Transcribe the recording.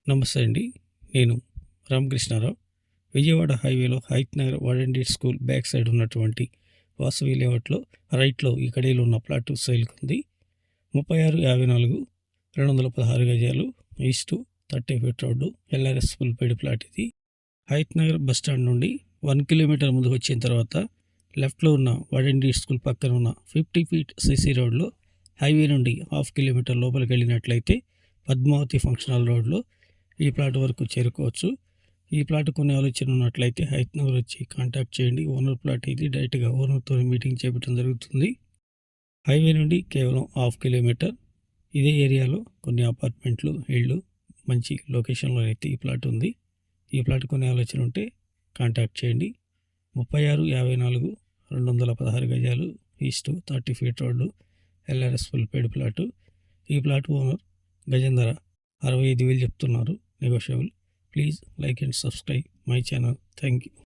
నమస్తే అండి. నేను రామకృష్ణారావు. విజయవాడ హైవేలో హైత్ నగర్ వాడండి స్కూల్ బ్యాక్ సైడ్ ఉన్నటువంటి వాసవి లేఅవుట్లో రైట్లో ఈ కడీలో ఉన్న ప్లాట్ సేల్కి ఉంది. 3654 216 గజాలు, east 30 feet road, LRS full paid plot. ఇది హైత్ నగర్ బస్టాండ్ నుండి 1 కిలోమీటర్ ముందుకు వచ్చిన తర్వాత లెఫ్ట్లో ఉన్న వాడండి స్కూల్ పక్కన ఉన్న 50 ఫీట్ సిసి రోడ్లో హైవే నుండి 1/2 కిలోమీటర్ లోపలికి వెళ్ళినట్లయితే పద్మావతి ఫంక్షన్ హాల్ రోడ్లో ఈ ప్లాట్ వరకు చేరుకోవచ్చు. ఈ ప్లాట్ కొనే ఆలోచన ఉన్నట్లయితే హైత్ నగర్ వచ్చి కాంటాక్ట్ చేయండి. ఓనర్ ప్లాట్ ఇది. డైరెక్ట్గా ఓనర్తో మీటింగ్ చేపట్టడం జరుగుతుంది. హైవే నుండి కేవలం 1/2 కిలోమీటర్. ఇదే ఏరియాలో కొన్ని అపార్ట్మెంట్లు, ఇళ్ళు, మంచి లొకేషన్లో అయితే ఈ ప్లాట్ ఉంది. ఈ ప్లాట్ కొనే ఆలోచన ఉంటే కాంటాక్ట్ చేయండి. 3654 216 గజాలు, east 30 feet road, LRS full paid plot. ఈ ప్లాట్ ఓనర్ గజం ధర 65,000 చెప్తున్నారు. Negotiable. Please like and subscribe my channel. Thank you.